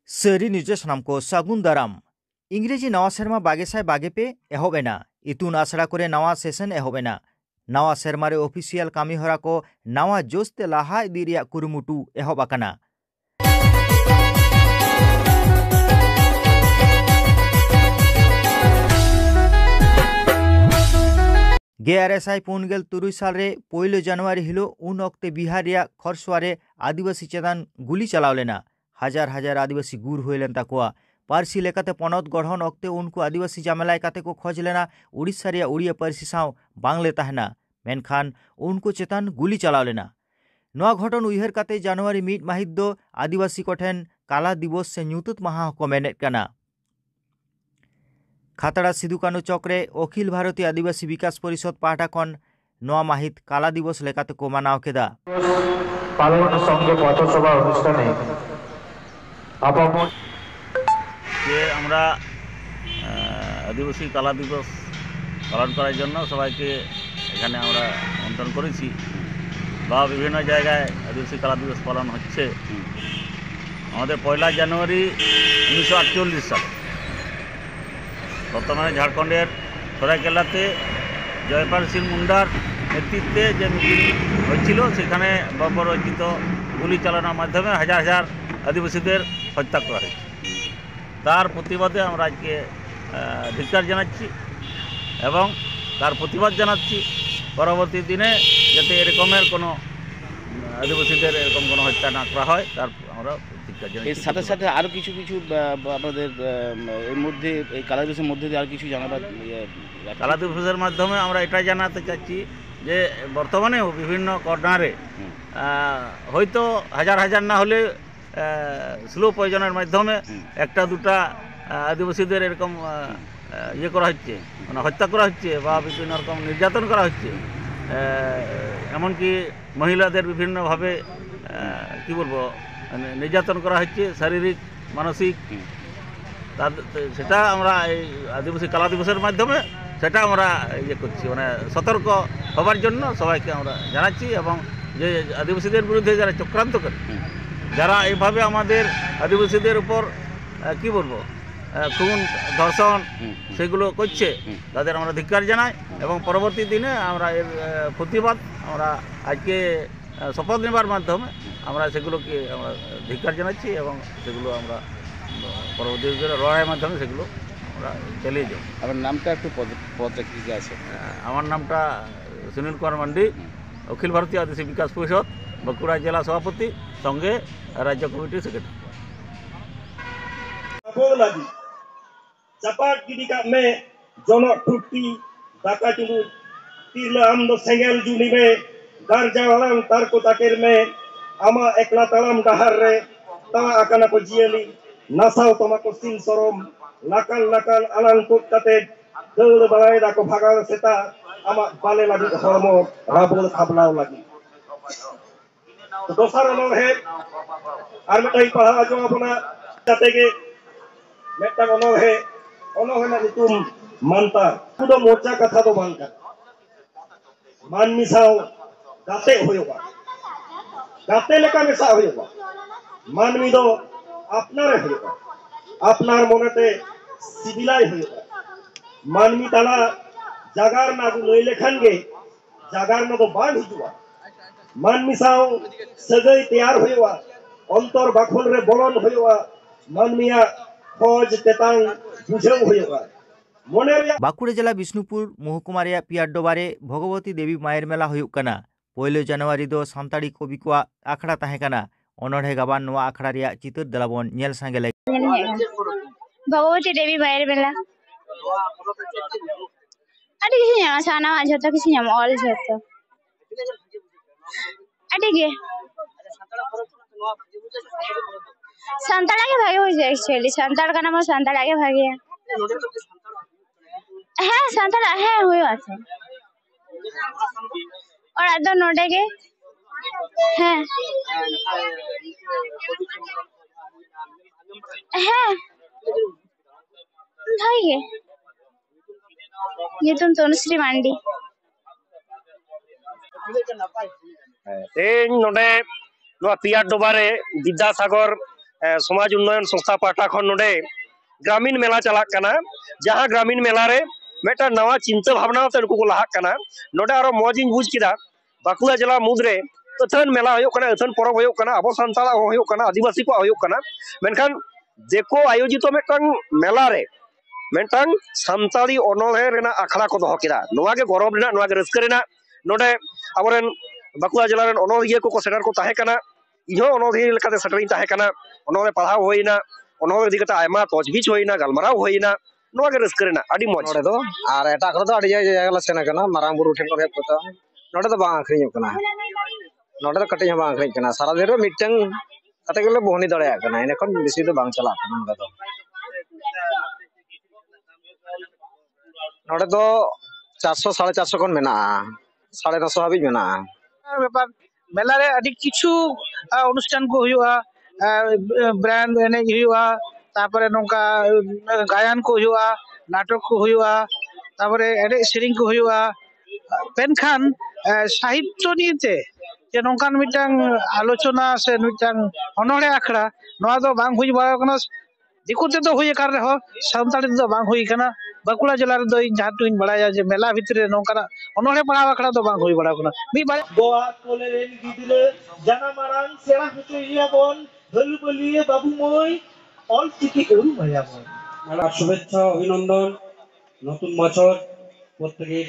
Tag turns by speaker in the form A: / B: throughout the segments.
A: सरी निजे सानाम को सागुन दाराम इंग्रेजी नवा सेरमा बागेसाय बागेपे एहबेना इतुन आसड़ा करे नवा सेशन एहबेना नवा सेरमारे ऑफिशियल कामीहरा को नवा जोस्ते लाहा इदी रिया कुरुमुटु एहब आकाना। गेआरएसआई 43 साल रे 1 जनवरी हिलो उन अक्ते बिहार रिया खरसुआरे आदिवासी चेतान गुली चलाव लेना हजार हजार आदिवासी गुर हुएलेन ताकुआ पारसी लेकाते पनत गढ़न अक्ते उनको आदिवासी जामेलाय काते को खोज लेना उड़ीसा रिया उड़िया पारसी साव बांगले तहना मेनखान उनको चेतान गुली चलाव लेना। नवा घटन उयहर काते जनवरी 1 माहित दो आदिवासी कोठेन काला दिवस से ᱧᱩᱛᱩᱛ माहा को मेनेट कना। खातड़ा सिदु कानू चक्रे अखिल भारतीय आदिवासी विकास परिषद पाहटा खन नवा माहित काला दिवस लेकाते को मानाव केदा।
B: पालन संगे पथसभा अनुष्ठाने
C: আমরা আদিবাসী কালা দিবস পালন করার জন্য সবাইকে এখানে আমরা আমন্ত্রণ করেছি বা বিভিন্ন জায়গায় আদিবাসী কালা দিবস পালন হচ্ছে। আমাদের 1 জানুয়ারি 1948 সাল বর্তমানে ঝাড়খণ্ডের সরাইকেল্লাতে জয়পাল সিং মুন্ডার নেতৃত্বে যে মিটিং হয়েছিল সেখানে বর্বরচিত গুলি চালানোর মাধ্যমে হাজার হাজার আদিবাসীদের হত্যা করা হয়েছে। তার প্রতিবাদে আমরা আজকে ধিক্কার জানাচ্ছি এবং তার প্রতিবাদ জানাচ্ছি পরবর্তী দিনে যাতে এরকমের কোনো আদিবাসীদের এরকম কোনো হত্যা না করা হয় তার আমরা ধিক্কার জানাচ্ছি।
D: এর সাথে সাথে আরও কিছু আপনাদের এর মধ্যে এই কালা দিবসের মধ্যে দিয়ে আর কিছু জানাবার
C: কালা দিবসের মাধ্যমে আমরা এটা জানাতে চাচ্ছি যে বর্তমানেও বিভিন্ন কর্নারে হয়তো হাজার হাজার না হলে স্লো পয়জনের মাধ্যমে একটা দুটা আদিবাসীদের এরকম ইয়ে করা হচ্ছে মানে হত্যা করা হচ্ছে বা বিভিন্ন রকম নির্যাতন করা হচ্ছে। এমনকি মহিলাদের বিভিন্নভাবে কি বলবো নির্যাতন করা হচ্ছে শারীরিক মানসিক। সেটা আমরা এই আদিবাসী কালা দিবসের মাধ্যমে সেটা আমরা ইয়ে করছি মানে সতর্ক হবার জন্য সবাইকে আমরা জানাচ্ছি এবং যে আদিবাসীদের বিরুদ্ধে যারা চক্রান্ত করে যারা এইভাবে আমাদের আদিবাসীদের উপর কি বলবো খুন ধর্ষণ সেগুলো করছে তাদের আমরা ধিক্কার জানাই এবং পরবর্তী দিনে আমরা এর প্রতিবাদ আমরা আজকে শপথ নেবার মাধ্যমে আমরা সেগুলোকে আমরা ধিক্কার জানাচ্ছি এবং সেগুলো আমরা পরবর্তী লড়াইয়ের মাধ্যমে সেগুলো আমরা চালিয়ে যাব।
D: আমার নামটা একটু পদটা কী আছে?
C: আমার নামটা সুনীল কুমার মান্ডি, অখিল ভারতীয় আদিবাসী বিকাশ পরিষদ বাঁকুড়া জেলা সভাপতি, সঙ্গে রাজ্য কমিটির secretary.
E: Capat gidi kak me jonok tuti daka julu tila amdo sengel juni me garja walang tarko takir me ama ekla talam dahar re tawa akan ako jieli nasau tomako sin sorom lakal lakal alang kut kate dele balai dako bhagal seta ama bale lagi hormo rabul khablau lagi dosar ono he ar metai paha ajo apna jatege meta ono he ना तुम मानता खुद मोर्चा कथा तो बांका मानमी साव गाते होयोगा गाते लेका मेसा होयोगा मानमी दो आपनारे होयोगा आपनार मोनेते सिबिलाई होयोगा मानमी ताला जागार ना दु लई लेखान गे जागार ना तो बांध हिजुआ मानमी साव सगई तैयार होयोगा अंतर बाखल रे बोलन होयोगा मानमिया
A: बांकुड़ा जिला विष्णुपुर महकुमा पियाडोबारे भगवती देवी मायर मेला हुयुक कना। 1 जनवरी दो सान्ताड़ी कवि को आखड़ा तहेकना अनढ़े गाबान नवा आखड़ा रिया चितर दलाबन नेल सांगे लाग
F: भगवती देवी मायर मेला अडी किसी ᱧᱟᱢᱟ साना झोतो किसी ᱧᱟᱢᱟ ऑल झोतो अडी के संताड़ा के भागे हो जाए एक्चुअली संताड़ का नाम संताड़ा के भागे है संताड़ा है हुई बात है और आदो नोडे के हैं है भाई ये तुम तनुश्री मांडी
G: नोडे पियाडोबारे विद्यासागर
E: समाज उन्नयन संस्था पाटा खन नोडे ग्रामीण मेला चलाक कना जहां ग्रामीण मेला रे मेटा नवा चिंता भावना ते उनको लाहाक कना नोडे आरो मौजिन बुझ किदा बाकुला जिला मुद्रे अथन मेला होयो कना अथन परब होयो कना अब संताला होयो कना आदिवासी को होयो कना मेनखान जेको आयोजित मेटन मेला रे मेटन संताली अनोहे रेना आखड़ा को दोहो किदा नोवा के गौरव रेना नोवा के रस्क रेना नोडे अबरेन बाकुला जिला रेन अनोहिया को सेटर को ताहे कना इहो अनोहिया लेकाते सेटरिंग ताहे कना अनोहे पढ़ाव होइना अनोहे दिकता आयमा तजबीज होइना गलमराव होइना नोवा के रस्क रेना आडी मौज
G: नोडे दो आर एटा को दो आडी जायगा सेना कना मारांग बुरु ठेन को हेप कोता नोडे दो बांग आखरियो कना नोडे दो कटिंग बांग आखरियो कना सारा देरो मिटंग कते गेले बोहनी दड़या कना इने खन बेसी दो बांग चला कना नोडे दो 400 450 kon mena 950 habi mena
H: ব্যাপার মেলারে আদি কিছু অনুষ্ঠান কো হুয়া ব্র্যান্ড এনে হুয়া তারপরে নৌকা গায়ন কো হুয়া নাটক কো হুয়া তারপরে এনে সেরিং কো হুয়া পেনখান সাহিত্য নিতে যে নৌকান মিটাং আলোচনা সে মিটাং অনড়ে আখড়া নয়া দো বাং হুই বাড়া কানা দিকুতে তো হুই কার রহ সান্তালি দো বাং হুই কানা बाकुला जिला रे दो जहां तुइन बड़ाया जे मेला भितरे नौकरा अनोहे पढ़ा आखड़ा तो बांग होई बड़ा कोना मी बाय
E: गोवा कोलेरेन गिदिरे जाना मारान सेरा हुचुइया बन धलुबलिए बाबू মই অল চিকি ওরু ভাইয়া বন
B: মেলার শুভেচ্ছা অভিনন্দন নতুন বছর প্রত্যেকের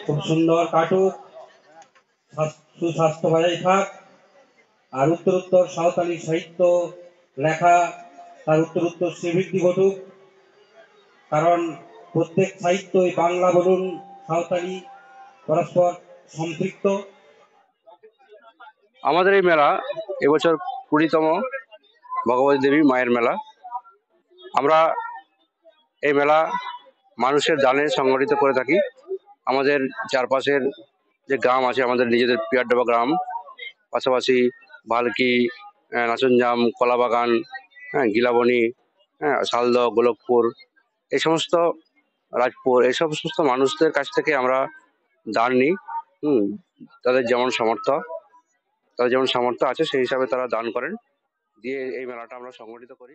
B: খুব সুন্দর কাটুক সুস্বাস্থ্য বজায় থাক আর উত্তরোত্তর সাঁওতালি সাহিত্য লেখা তার উত্তরোত্তর শ্রীবৃদ্ধি ঘটুক কারণ প্রত্যেক সাহিত্যই বাংলা বলুন সাঁওতালি পরস্পর সম্পৃক্ত।
I: আমাদের এই মেলা এবছর 20তম ভগবতী দেবী মায়ের মেলা। আমরা এই মেলা মানুষের দানে সংগঠিত করে থাকি। আমাদের চারপাশের যে গ্রাম আছে আমাদের নিজেদের পিয়ারডোবা গ্রাম, পাশাপাশি ভালকি, নাচনজাম, কলাবাগান, গিলাবনি, শালদ, গোলকপুর, এই সমস্ত রাজপুর, এই সমস্ত মানুষদের কাছ থেকে আমরা দান নিই। তাদের যেমন সামর্থ্য আছে সেই হিসাবে তারা দান করেন, দিয়ে এই মেলাটা আমরা সংগঠিত করি।